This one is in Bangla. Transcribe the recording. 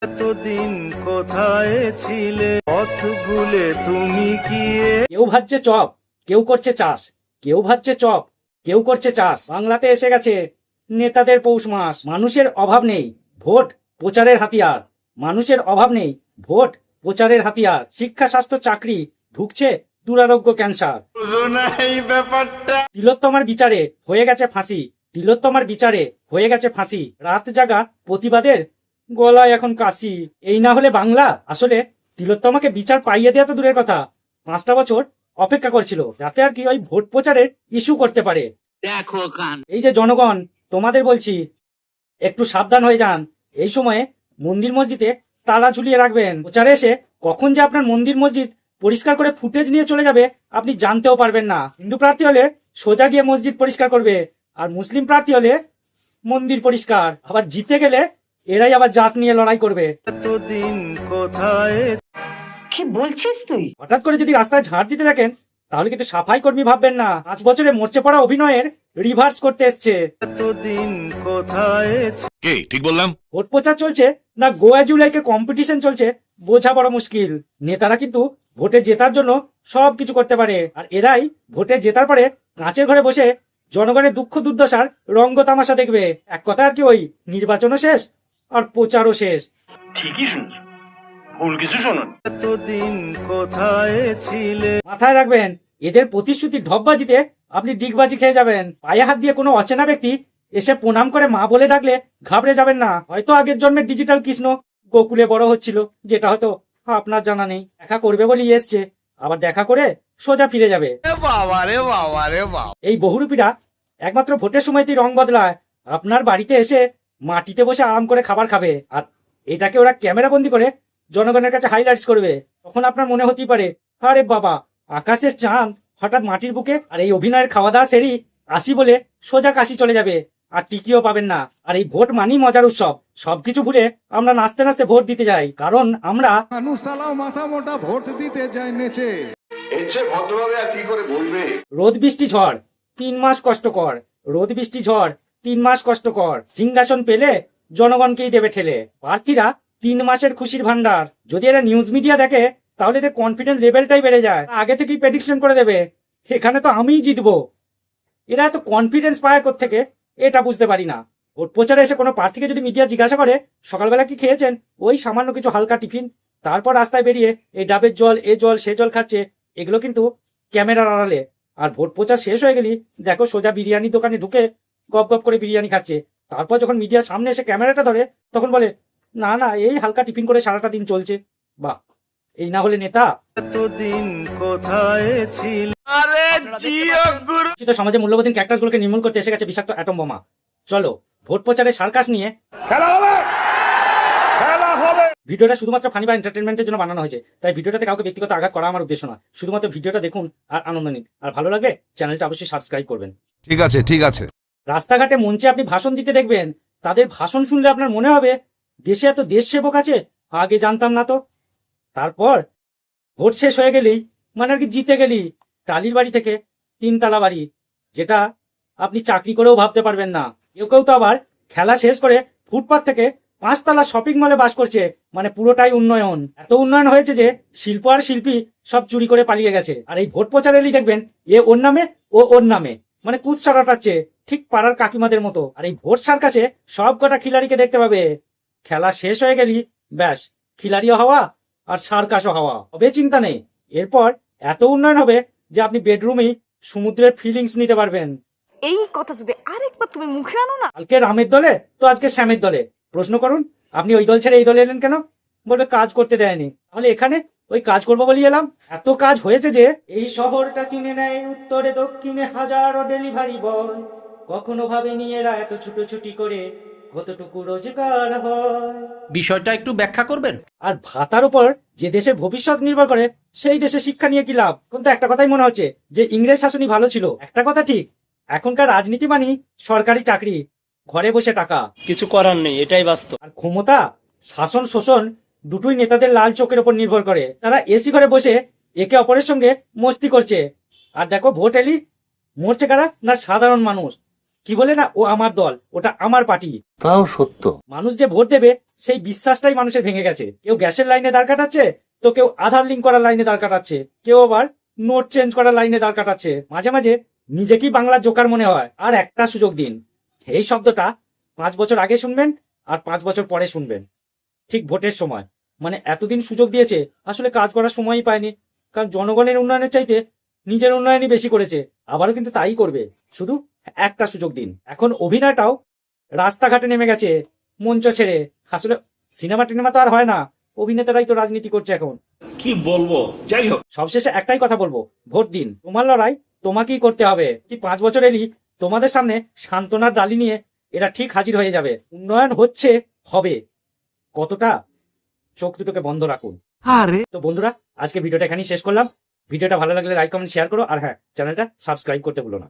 এতদিন কোথায় ছিলে, পথ ভুলে তুমি কি কেউ ভাজছে চপ, কেউ করছে চাষ, কেউ ভাজছে চপ, কেউ করছে চাষ। বাংলাতে এসে গেছে নেতাদের পৌষ মাস। মানুষের অভাব নেই, ভোট প্রচারের হাতিয়ার। মানুষের অভাব নেই, ভোট প্রচারের হাতিয়ার। শিক্ষা, স্বাস্থ্য, চাকরি, ঢুকছে দুরারোগ্য ক্যান্সার। এই ব্যাপারটা তিলোত্তমার বিচারে হয়ে গেছে ফাঁসি, তিলোত্তমার বিচারে হয়ে গেছে ফাঁসি। রাত জাগা প্রতিবাদের গলায় এখন কাশি। এই না হলে বাংলা। আসলে তিলোত্তমাকে বিচার পাইয়ে দেওয়া তো দূরের কথা, 5টা বছর অপেক্ষা করছিল যাতে আর কি ওই ভোট প্রচারের ইস্যু করতে পারে। দেখো কান, এই যে জনগণ, তোমাদের বলছি একটু সাবধান হয়ে যান। এই সময়ে মন্দির মসজিদে তালা ঝুলিয়ে রাখবেন। প্রচারে এসে কখন যে আপনার মন্দির মসজিদ পরিষ্কার করে ফুটেজ নিয়ে চলে যাবে আপনি জানতেও পারবেন না। হিন্দু প্রার্থী হলে সোজা গিয়ে মসজিদ পরিষ্কার করবে, আর মুসলিম প্রার্থী হলে মন্দির পরিষ্কার। আবার জিতে গেলে এরাই আবার জাত নিয়ে লড়াই করবে। এতদিন কোথায় কি বলছিস তুই? হঠাৎ করে যদি রাস্তায় ঝাড় দিতে থাকেন তাহলে কিন্তু সাফাই কর্মী ভাববেন না 5 বছরে মরচে পড়া অভিনয়ের রিভার্স করতে এসছে। এতদিন কোথায় কে ঠিক বললাম? ভোট প্রচার চলছে না গোয়া জুলাইকে কম্পিটিশন চলছে বোঝা বড় মুশকিল। নেতারা কিন্তু ভোটে জেতার জন্য সবকিছু করতে পারে, আর এরাই ভোটে জেতার পরে কাঁচের ঘরে বসে জনগণের দুঃখ দুর্দশার রঙ্গ তামাশা দেখবে। এক কথা আর কি, ওই নির্বাচনও শেষ আর প্রচারও শেষ। ঠিকই শুনছো, ভুল কিছু শোনোনি। এতদিন কোথায় ছিলে, মাথায় রাখবেন, এদের প্রতিশ্রুতি ঢপবাজিতে আপনি ডিগবাজি খেয়ে যাবেন। পায়ে হাত দিয়ে কোনো অচেনা ব্যক্তি এসে প্রণাম করে মা বলে ডাকলে ঘাবড়ে যাবেন না। হয়তো আগের জন্মের ডিজিটাল কৃষ্ণ গোকুলে বড় হচ্ছিল, যেটা হয়তো আপনার জানা নেই। দেখা করবে বলেই এসছে, আবার দেখা করে সোজা ফিরে যাবে। এই বহুরূপীরা একমাত্র ভোটের সময়তেই রং বদলায়। আপনার বাড়িতে এসে মাটিতে বসে আরাম করে খাবার খাবে, আর এটাকে ওরা ক্যামেরা বন্দি করে জনগণের কাছে হাইলাইটস করবে। তখন আপনার মনে হতেই পারে, আরে বাবা, আকাশের চাঁদ হঠাৎ মাটির বুকে। আর এই অভিনয়ের খাওয়া দাওয়া সেরি আসি বলে সোজা কাশি চলে যাবে, আর টিকিও পাবেন না। আর এই ভোট মানি মজার উৎসব। সবকিছু ভুলে আমরা নাচতে নাচতে ভোট দিতে যাই, কারণ আমরা মানুষ সালাও মাথা মোটা ভোট দিতে যায় নেচে। ভদ্রভাবে আর কি করে বলবে? রোদ বৃষ্টি ঝড় 3 মাস কষ্টকর, রোদ বৃষ্টি ঝড় 3 মাস কষ্টকর। সিংহাসন পেলে জনগণকেই দেবে ঠেলে। প্রার্থীরা 3 মাসের খুশির ভান্ডার। যদি এরা নিউজ মিডিয়া দেখে তাহলে এদের কনফিডেন্স লেভেলটাই বেড়ে যায়। আগে থেকেই প্রেডিকশন করে দেবে এখানে তো আমিই জিতবো। এরা এত কনফিডেন্স পায় কোত্থেকে এটা বুঝতে পারি না। ভোট প্রচারে এসে কোনো প্রার্থীকে যদি মিডিয়া জিজ্ঞাসা করে সকালবেলা কি খেয়েছেন, ওই সামান্য কিছু হালকা টিফিন, তারপর রাস্তায় বেরিয়ে এই ডাবের জল, এ জল, সে জল খাচ্ছে। এগুলো কিন্তু ক্যামেরার আড়ালে। আর ভোট প্রচার শেষ হয়ে গেলি দেখো সোজা বিরিয়ানির দোকানে ঢুকে গপ গপ করে বিরিয়ানি খাচ্ছে। তারপর যখন মিডিয়ার সামনে এসে ক্যামেরাটা ধরে তখন বলে, না না, এই হালকা টিফিন করে সারাটা দিন চলছে। বাহ, এই না হলে নেতা। এতদিন কোথায় ছিলে, সমাজে মূল্যবোধীন ক্যাক্টাস গুলোকে নির্মূল করতে এসে গেছে বিষাক্ত অ্যাটম বোমা। চলো ভোট প্রচারে সার্কাস নিয়ে ভিডিওটা শুধুমাত্র ফানি বা এন্টারটেনমেন্টের জন্য বানানো হয়েছে, তাই ভিডিওটাতে কাউকে ব্যক্তিগত আঘাত করা আমার উদ্দেশ্য না। শুধুমাত্র ভিডিওটা দেখুন আর আনন্দ নিন। আর ভালো লাগলে চ্যানেলটা অবশ্যই সাবস্ক্রাইব করবেন। ঠিক আছে ঠিক আছে। রাস্তাঘাটে মঞ্চে আপনি ভাষণ দিতে দেখবেন, তাদের ভাষণ শুনলে আপনার মনে হবে দেশে এত দেশ সেবক আছে, আগে জানতাম না তো। তারপর ভোট শেষ হয়ে গেলেই মানে আর কি জিতে গেলি টালির বাড়ি থেকে 3 তালা বাড়ি, যেটা আপনি চাকরি করেও ভাবতে পারবেন না। কেউ কেউ তো আবার খেলা শেষ করে ফুটপাত থেকে 5 তালা শপিং মলে বাস করছে, মানে পুরোটাই উন্নয়ন। এত উন্নয়ন হয়েছে যে শিল্প আর শিল্পী সব চুরি করে পালিয়ে গেছে। আর এই ভোট প্রচার এলেই দেখবেন এ ওর নামে ও ওর নামে, মানে কুৎসা রটাচ্ছে ঠিক পাড়ার কাকিমাদের মতো। আর এই ভোট সার্কাসে সব কটা খিলাড়িকে দেখতে পাবে। খেলা শেষ হয়ে গেলি ব্যাস, খিলাড়িও হওয়া আর সার্কাসও হওয়া হবে, চিন্তা নেই। এরপর এত উন্নয়ন হবে যে আপনি বেডরুমেই সমুদ্রের ফিলিংস নিতে পারবেন। এই কথা যদি আরেকবার তুমি মুখে আনো না। কালকে রামের দলে তো আজকে শ্যামের দলে। প্রশ্ন করুন আপনি ওই দল ছেড়ে এই দলে এলেন কেন, বলবে কাজ করতে দেয়নি। তাহলে এখানে ওই কাজ করবো বলি এলাম। এত কাজ হয়েছে যে এই শহরটা কিনে নেয় উত্তরে দক্ষিণে হাজারো ডেলিভারি বয়। কখনো ভাবেনি এরা এত ছুটোছুটি করে কতটুকু রোজগার হয়। বিষয়টা একটু ব্যাখ্যা করবেন? আর ভাতার উপর যে দেশের ভবিষ্যৎ নির্ভর করে সেই দেশে শিক্ষা নিয়ে কি লাভ? কিন্তু একটা কথাই মনে হচ্ছে যে ইংরেজ শাসনই ভালো ছিল। একটা কথা ঠিক, এখনকার রাজনীতি মানি সরকারি চাকরি, ঘরে বসে টাকা, কিছু করার নেই, এটাই বাস্তব। আর ক্ষমতা, শাসন, শোষণ দুটোই নেতাদের লাল চোখের উপর নির্ভর করে। তারা এসি ঘরে বসে একে অপরের সঙ্গে মস্তি করছে। আর দেখো ভোট এলি মরছে কারা না সাধারণ মানুষ। কি বলে না, ও আমার দল, ওটা আমার পার্টি। তাও সত্য। মানুষ যে ভোট দেবে সেই বিশ্বাসটাই মানুষের ভেঙে গেছে। কেউ গ্যাসের লাইনে দাঁড় কাটাচ্ছে, তো কেউ আধার লিঙ্ক করার লাইনে দাঁড় কাটাচ্ছে, কেউ আবার নোট চেঞ্জ করার লাইনে দাঁড় কাটাচ্ছে। মাঝে মাঝে নিজেকেই বাংলার জোকার মনে হয়। আর একটা সুযোগ দিন, এই শব্দটা 5 বছর আগে শুনবেন আর 5 বছর পরে শুনবেন, ঠিক ভোটের সময়। মানে এতদিন সুযোগ দিয়েছে, আসলে কাজ করার সময়ই পায়নি। কারণ জনগণের উন্নয়নের চাইতে নিজের উন্নয়নই বেশি করেছে, আবারও কিন্তু তাই করবে। শুধু একটা সুযোগ দিন। এখন অভিনয়টাও রাস্তাঘাটে নেমে গেছে, মঞ্চ ছেড়ে। আসলে সিনেমা টিনেমা তো আর হয় না, অভিনেতারাই তো রাজনীতি করছে এখন। কি বলবো, যাই হোক। সবশেষে একটাই কথা বলবো, ভোট দিন। তোমার লড়াই তোমাকেই করতে হবে। ঠিক 5 বছর এলি তোমাদের সামনে সান্ত্বনার ডালি নিয়ে এরা ঠিক হাজির হয়ে যাবে। উন্নয়ন হচ্ছে, হবে। কতটা, চোখ দুটোকে বন্ধ রাখুন। তো বন্ধুরা, আজকে ভিডিওটা এখানেই শেষ করলাম। ভিডিওটা ভালো লাগলে লাইক কমেন্ট শেয়ার করো, আর হ্যাঁ, চ্যানেলটা সাবস্ক্রাইব করতে ভুলো না।